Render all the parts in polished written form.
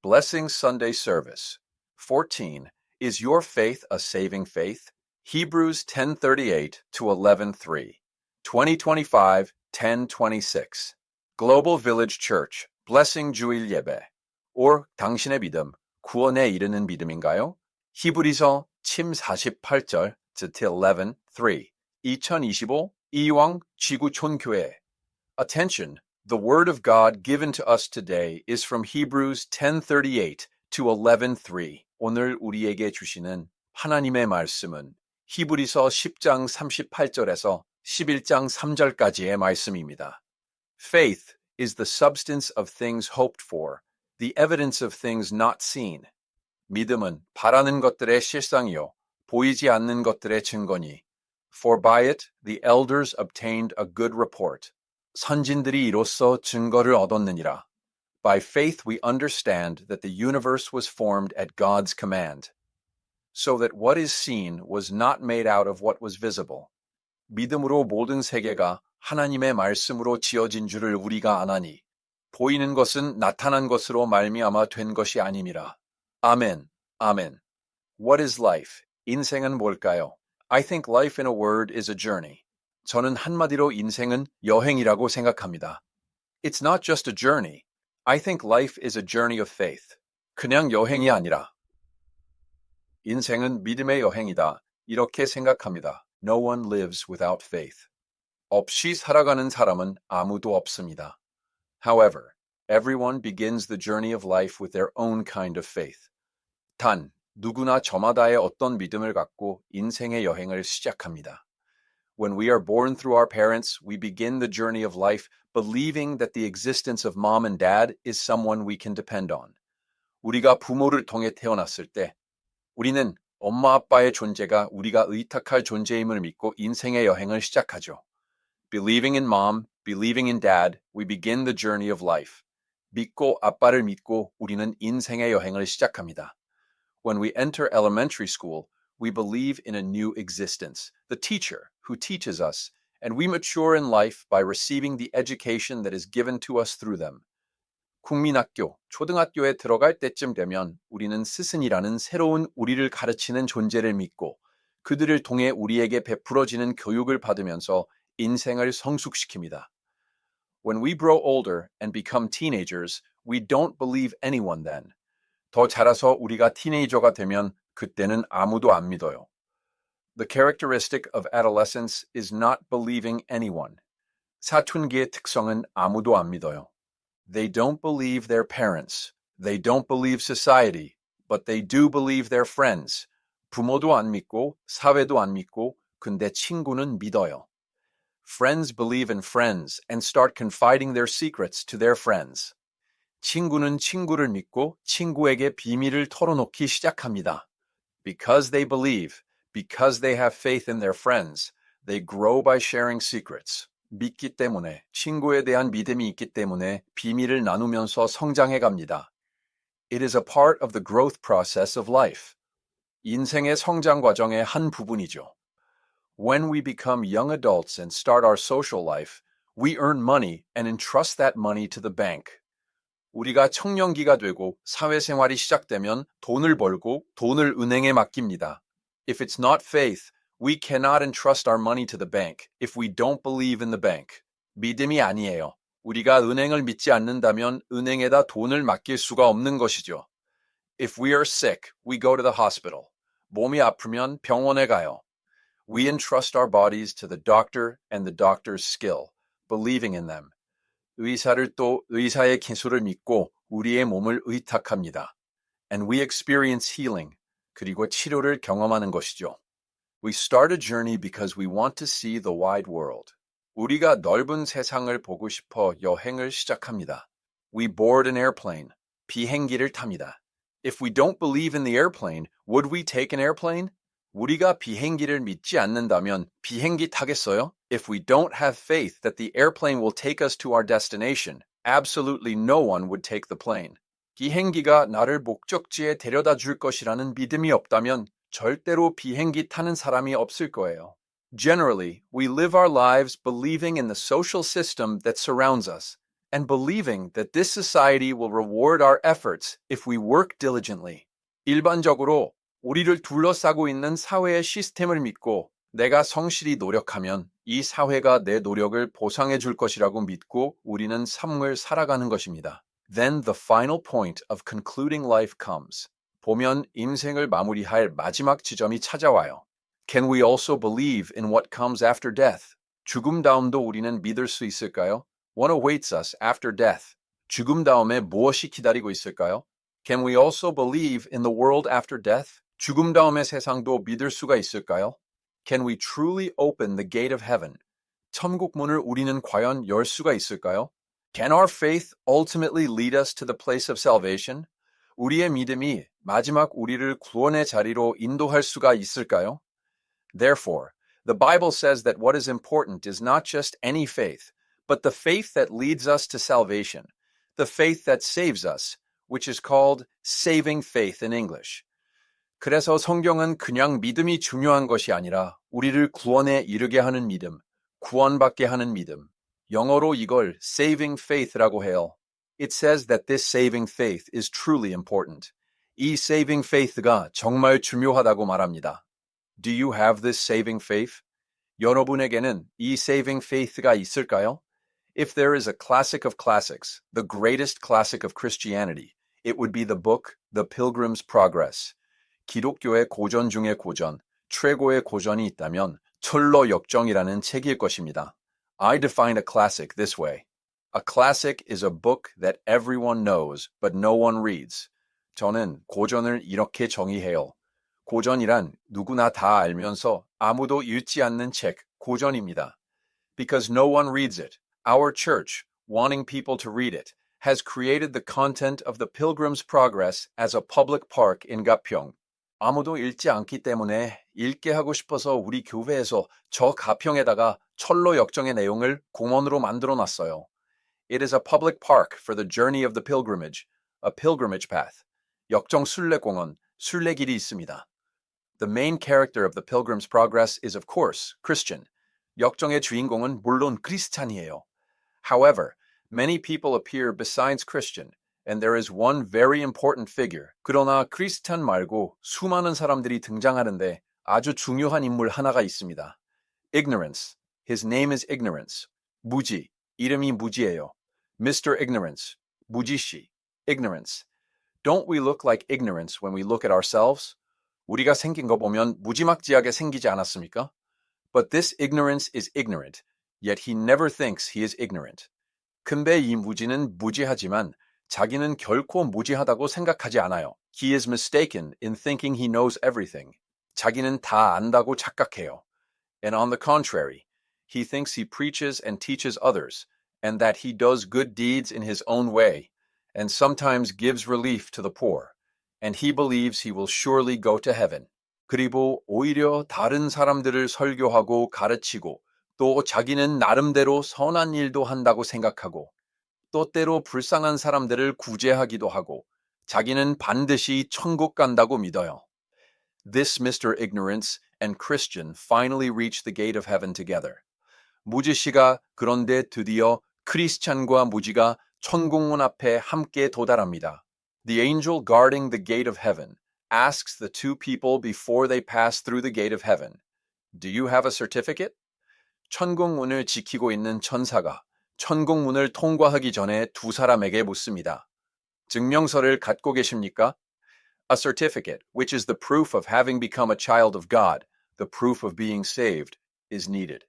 Blessing Sunday Service. 14. Is your faith a saving faith? Hebrews 10:38 to 11:3. 2025 10:26. Global Village Church. Blessing 주일 예배. or 당신의 믿음, 구원에 이르는 믿음인가요? 히브리서 침 48절 to 11:3. 2025 이왕 지구촌교회. Attention! The Word of God given to us today is from Hebrews 10:38 to 11:3. 오늘 우리에게 주시는 하나님의 말씀은 히브리서 10장 38절에서 11장 3절까지의 말씀입니다. Faith is the substance of things hoped for, the evidence of things not seen. 믿음은 바라는 것들의 실상이요, 보이지 않는 것들의 증거니. For by it the elders obtained a good report. 선진들이 이로써 증거를 얻었느니라. By faith we understand that the universe was formed at God's command, so that what is seen was not made out of what was visible. 믿음으로 모든 세계가 하나님의 말씀으로 지어진 줄을 우리가 아나니, 보이는 것은 나타난 것으로 말미암아 된 것이 아님이라. 아멘, 아멘. What is life? 인생은 뭘까요? I think life in a word is a journey. 저는 한마디로 인생은 여행이라고 생각합니다. It's not just a journey. I think life is a journey of faith. 그냥 여행이 아니라. 인생은 믿음의 여행이다. 이렇게 생각합니다. No one lives without faith. 없이 살아가는 사람은 아무도 없습니다. However, everyone begins the journey of life with their own kind of faith. 단, 누구나 저마다의 어떤 믿음을 갖고 인생의 여행을 시작합니다. When we are born through our parents, we begin the journey of life believing that the existence of mom and dad is someone we can depend on. 우리가 부모를 통해 태어났을 때, 우리는 엄마 아빠의 존재가 우리가 의탁할 존재임을 믿고 인생의 여행을 시작하죠. Believing in mom, believing in dad, we begin the journey of life. 믿고 아빠를 믿고 우리는 인생의 여행을 시작합니다. When we enter elementary school, we believe in a new existence, the teacher who teaches us, and we mature in life by receiving the education that is given to us through them. 국민학교, 초등학교에 들어갈 때쯤 되면 우리는 스승이라는 새로운 우리를 가르치는 존재를 믿고 그들을 통해 우리에게 베풀어지는 교육을 받으면서 인생을 성숙시킵니다. When we grow older and become teenagers, we don't believe anyone then. 더 자라서 우리가 티네이저가 되면 그때는 아무도 안 믿어요. The characteristic of adolescence is not believing anyone. 사춘기의 특성은 아무도 안 믿어요. They don't believe their parents. They don't believe society. But they do believe their friends. 부모도 안 믿고 사회도 안 믿고 근데 친구는 믿어요. Friends believe in friends and start confiding their secrets to their friends. 친구는 친구를 믿고 친구에게 비밀을 털어놓기 시작합니다. Because they believe, because they have faith in their friends, they grow by sharing secrets. 믿기 때문에, 친구에 대한 믿음이 있기 때문에 비밀을 나누면서 성장해 갑니다. It is a part of the growth process of life. 인생의 성장 과정의 한 부분이죠. When we become young adults and start our social life, we earn money and entrust that money to the bank. 우리가 청년기가 되고 사회생활이 시작되면 돈을 벌고 돈을 은행에 맡깁니다. If it's not faith, we cannot entrust our money to the bank if we don't believe in the bank. 믿음이 아니에요. 우리가 은행을 믿지 않는다면 은행에다 돈을 맡길 수가 없는 것이죠. If we are sick, we go to the hospital. 몸이 아프면 병원에 가요. We entrust our bodies to the doctor and the doctor's skill, believing in them. 의사를 또 의사의 기술을 믿고 우리의 몸을 의탁합니다. And we experience healing, 그리고 치료를 경험하는 것이죠. We start a journey because we want to see the wide world. 우리가 넓은 세상을 보고 싶어 여행을 시작합니다. We board an airplane. 비행기를 탑니다. If we don't believe in the airplane, would we take an airplane? 우리가 비행기를 믿지 않는다면 비행기 타겠어요? If we don't have faith that the airplane will take us to our destination, absolutely no one would take the plane. 비행기가 나를 목적지에 데려다 줄 것이라는 믿음이 없다면 절대로 비행기 타는 사람이 없을 거예요. Generally, we live our lives believing in the social system that surrounds us. and believing that this society will reward our efforts if we work diligently. 일반적으로 우리를 둘러싸고 있는 사회의 시스템을 믿고 내가 성실히 노력하면 이 사회가 내 노력을 보상해 줄 것이라고 믿고 우리는 삶을 살아가는 것입니다. Then the final point of concluding life comes. 보면 인생을 마무리할 마지막 지점이 찾아와요. Can we also believe in what comes after death? 죽음 다음도 우리는 믿을 수 있을까요? What awaits us after death? 죽음 다음에 무엇이 기다리고 있을까요? Can we also believe in the world after death? 죽음 다음의 세상도 믿을 수가 있을까요? Can we truly open the gate of heaven? 천국 문을 우리는 과연 열 수가 있을까요? Can our faith ultimately lead us to the place of salvation? 우리의 믿음이 마지막 우리를 구원의 자리로 인도할 수가 있을까요? Therefore, the Bible says that what is important is not just any faith, but the faith that leads us to salvation, the faith that saves us, which is called saving faith in English. 그래서 성경은 그냥 믿음이 중요한 것이 아니라 우리를 구원에 이르게 하는 믿음, 구원받게 하는 믿음, 영어로 이걸 saving faith라고 해요. It says that this saving faith is truly important. 이 saving faith가 정말 중요하다고 말합니다. Do you have this saving faith? 여러분에게는 이 saving faith가 있을까요? If there is a classic of classics, the greatest classic of Christianity, it would be the book The Pilgrim's Progress. 기독교의 고전 중의 고전, 최고의 고전이 있다면 철로 역정이라는 책일 것입니다. I define a classic this way. A classic is a book that everyone knows, but no one reads. 저는 고전을 이렇게 정의해요. 고전이란 누구나 다 알면서 아무도 읽지 않는 책, 고전입니다. Because no one reads it, our church, wanting people to read it, has created the content of the Pilgrim's Progress as a public park in 가평. 아무도 읽지 않기 때문에 읽게 하고 싶어서 우리 교회에서 저 가평에다가 철로 역정의 내용을 공원으로 만들어 놨어요. It is a public park for the journey of the pilgrimage, a pilgrimage path. 역정 순례공원, 순례길이 있습니다. The main character of the Pilgrim's Progress is of course Christian. 역정의 주인공은 물론 크리스찬이에요. However, many people appear besides Christian, and there is one very important figure. 그러나 크리스찬 말고 수많은 사람들이 등장하는데 아주 중요한 인물 하나가 있습니다. Ignorance. His name is Ignorance. 무지. 이름이 무지예요. Mr. Ignorance. 무지씨. Ignorance. Don't we look like ignorance when we look at ourselves? 우리가 생긴 거 보면 무지막지하게 생기지 않았습니까? But this ignorance is ignorant, yet he never thinks he is ignorant. 근데 이 무지는 무지하지만 자기는 결코 무지하다고 생각하지 않아요. He is mistaken in thinking he knows everything. 자기는 다 안다고 착각해요. And on the contrary, he thinks he preaches and teaches others, and that he does good deeds in his own way, and sometimes gives relief to the poor, and he believes he will surely go to heaven. 그리고 오히려 다른 사람들을 설교하고 가르치고 또 자기는 나름대로 선한 일도 한다고 생각하고 또 때로 불쌍한 사람들을 구제하기도 하고 자기는 반드시 천국 간다고 믿어요. This Mr. Ignorance and Christian finally reach the gate of heaven together. 무지 씨가 그런데 드디어 크리스찬과 무지가 천국문 앞에 함께 도달합니다. The angel guarding the gate of heaven asks the two people before they pass through the gate of heaven, Do you have a certificate? 천국문을 지키고 있는 천사가 천국문을 통과하기 전에 두 사람에게 묻습니다. 증명서를 갖고 계십니까? A certificate, which is the proof of having become a child of God, the proof of being saved, is needed.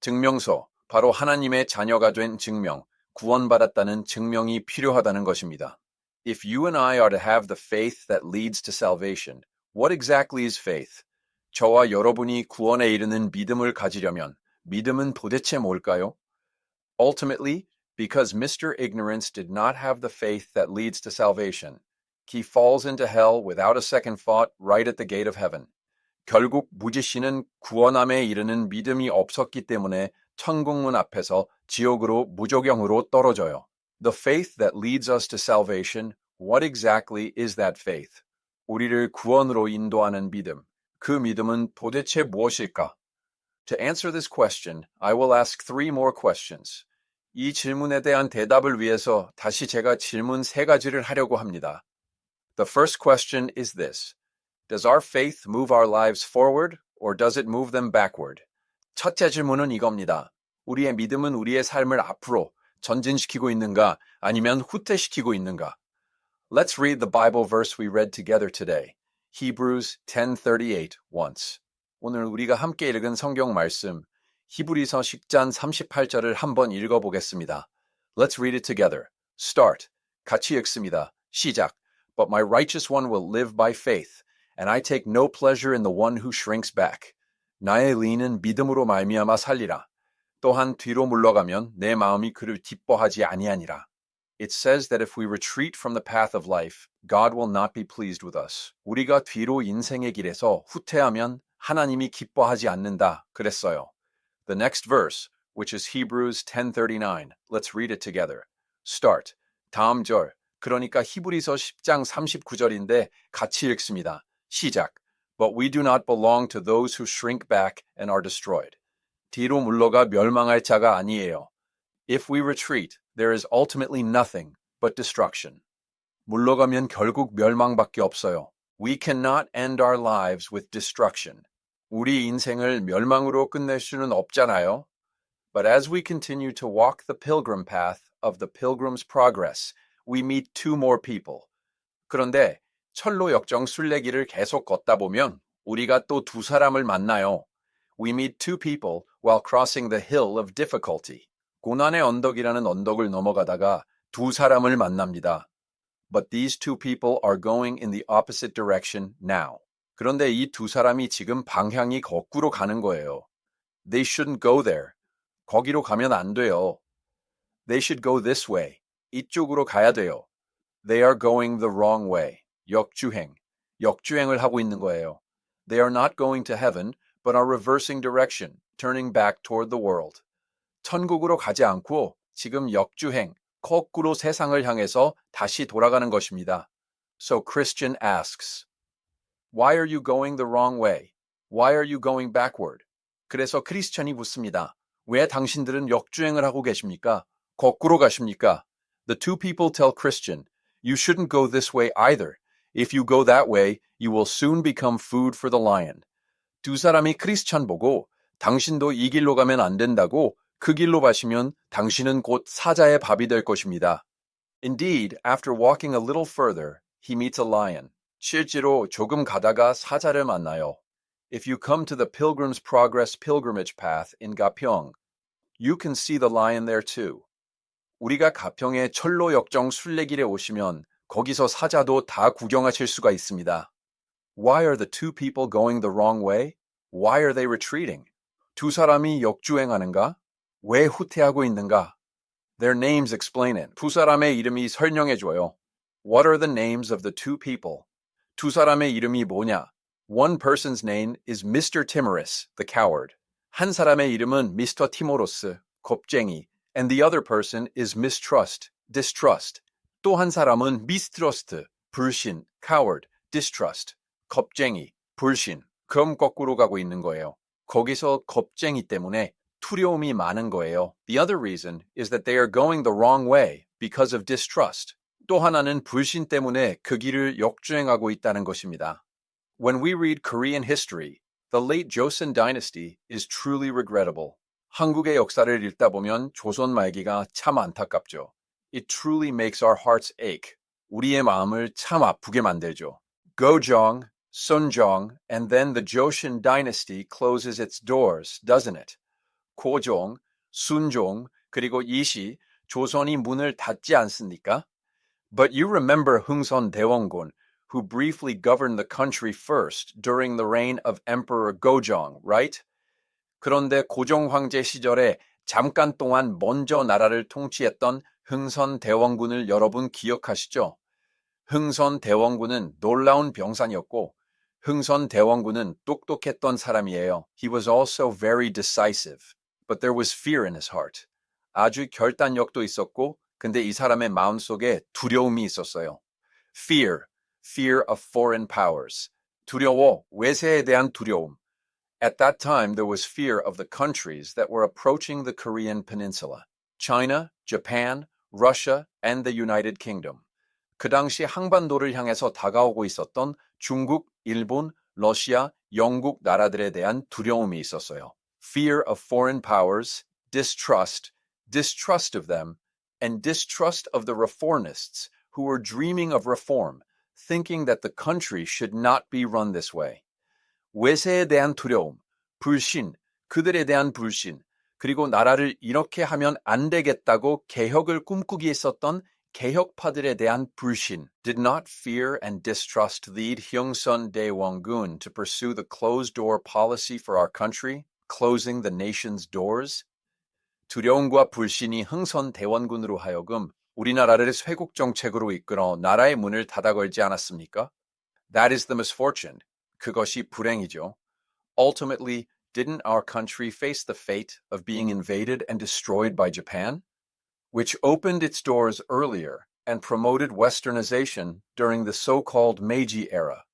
증명서, 바로 하나님의 자녀가 된 증명, 구원받았다는 증명이 필요하다는 것입니다. If you and I are to have the faith that leads to salvation, what exactly is faith? 저와 여러분이 구원에 이르는 믿음을 가지려면 믿음은 도대체 뭘까요? Ultimately, because Mr. Ignorance did not have the faith that leads to salvation, he falls into hell without a second thought right at the gate of heaven. 결국 무지 씨는 구원함에 이르는 믿음이 없었기 때문에 천국문 앞에서 지옥으로 무조경으로 떨어져요. The faith that leads us to salvation, what exactly is that faith? 우리를 구원으로 인도하는 믿음, 그 믿음은 도대체 무엇일까? To answer this question, I will ask three more questions. 이 질문에 대한 대답을 위해서 다시 제가 질문 세 가지를 하려고 합니다. The first question is this. Does our faith move our lives forward or does it move them backward? 첫째 질문은 이겁니다. 우리의 믿음은 우리의 삶을 앞으로 전진시키고 있는가 아니면 후퇴시키고 있는가? Let's read the Bible verse we read together today. Hebrews 10:38 once. 오늘 우리가 함께 읽은 성경 말씀 히브리서 10장 38절을 한번 읽어보겠습니다. Let's read it together. Start. 같이 읽습니다. 시작. But my righteous one will live by faith, and I take no pleasure in the one who shrinks back. 나의 의인은 믿음으로 말미암아 살리라. 또한 뒤로 물러가면 내 마음이 그를 기뻐하지 아니하니라. It says that if we retreat from the path of life, God will not be pleased with us. 우리가 뒤로 인생의 길에서 후퇴하면 하나님이 기뻐하지 않는다 그랬어요. The next verse, which is Hebrews 10:39. Let's read it together. Start. 다음 절. 그러니까 히브리서 10장 39절인데 같이 읽습니다. 시작. But we do not belong to those who shrink back and are destroyed. 뒤로 물러가 멸망할 자가 아니에요. If we retreat, there is ultimately nothing but destruction. 물러가면 결국 멸망밖에 없어요. We cannot end our lives with destruction. 우리 인생을 멸망으로 끝낼 수는 없잖아요. But as we continue to walk the pilgrim path of the pilgrim's progress, we meet two more people. 그런데 철로 역정 순례길을 계속 걷다 보면 우리가 또 두 사람을 만나요. We meet two people while crossing the hill of difficulty. 고난의 언덕이라는 언덕을 넘어가다가 두 사람을 만납니다. But these two people are going in the opposite direction now. 그런데 이 두 사람이 지금 방향이 거꾸로 가는 거예요. They shouldn't go there. 거기로 가면 안 돼요. They should go this way. 이쪽으로 가야 돼요. They are going the wrong way. 역주행. 역주행을 하고 있는 거예요. They are not going to heaven, but are reversing direction, turning back toward the world. 천국으로 가지 않고 지금 역주행, 거꾸로 세상을 향해서 다시 돌아가는 것입니다. So Christian asks, Why are you going the wrong way? Why are you going backward? 그래서 크리스천이 묻습니다. 왜 당신들은 역주행을 하고 계십니까? 거꾸로 가십니까? The two people tell Christian, You shouldn't go this way either. If you go that way, you will soon become food for the lion. 두 사람이 크리스천 보고 당신도 이 길로 가면 안 된다고 그 길로 가시면 당신은 곧 사자의 밥이 될 것입니다. Indeed, after walking a little further, he meets a lion. 실제로 조금 가다가 사자를 만나요. If you come to the Pilgrim's Progress pilgrimage path in Gapyeong, you can see the lion there too. 우리가 가평의 철로 역정 순례길에 오시면 거기서 사자도 다 구경하실 수가 있습니다. Why are the two people going the wrong way? Why are they retreating? 두 사람이 역주행하는가? 왜 후퇴하고 있는가? Their names explain it. 두 사람의 이름이 설명해줘요. What are the names of the two people? 두 사람의 이름이 뭐냐? One person's name is Mr. Timorous, the coward. 한 사람의 이름은 Mr. Timorous, 겁쟁이. And the other person is Mistrust, distrust. 또 한 사람은 Mistrust, 불신, coward, distrust. 겁쟁이, 불신. 그럼 거꾸로 가고 있는 거예요. 거기서 겁쟁이 때문에 두려움이 많은 거예요. The other reason is that they are going the wrong way because of distrust. 또 하나는 불신 때문에 그 길을 역주행하고 있다는 것입니다. When we read Korean history, the late Joseon dynasty is truly regrettable. 한국의 역사를 읽다 보면 조선 말기가 참 안타깝죠. It truly makes our hearts ache. 우리의 마음을 참 아프게 만들죠. Gojong, Sunjong, and then the Joseon dynasty closes its doors, doesn't it? 고종, 순종, 그리고 이시, 조선이 문을 닫지 않습니까? But you remember 흥선 대원군, who briefly governed the country first during the reign of Emperor Gojong, right? 그런데 고종 황제 시절에 잠깐 동안 먼저 나라를 통치했던 흥선 대원군을 여러분 기억하시죠? 흥선 대원군은 놀라운 병사였고 흥선 대원군은 똑똑했던 사람이에요. He was also very decisive, but there was fear in his heart. 아주 결단력도 있었고 근데 이 사람의 마음속에 두려움이 있었어요. Fear of foreign powers. 두려워, 외세에 대한 두려움. At that time, there was fear of the countries that were approaching the Korean peninsula. China, Japan, Russia, and the United Kingdom. 그 당시 항반도를 향해서 다가오고 있었던 중국, 일본, 러시아, 영국 나라들에 대한 두려움이 있었어요. Fear of foreign powers, distrust of them, and distrust of the reformists who were dreaming of reform, thinking that the country should not be run this way. 외세에 대한 두려움, 불신, 그들에 대한 불신, 그리고 나라를 이렇게 하면 안 되겠다고 개혁을 꿈꾸기 했었던 개혁파들에 대한 불신 did not fear and distrust lead Hyungsun Daewon-gun to pursue the closed-door policy for our country, closing the nation's doors? 두려움과 불신이 흥선 대원군으로 하여금 우리나라를 쇄국 정책으로 이끌어 나라의 문을 닫아 걸지 않았습니까? That is the misfortune. 그것이 불행이죠. Ultimately, didn't our country face the fate of being invaded and destroyed by Japan, which opened its doors earlier and promoted westernization during the so-called Meiji era,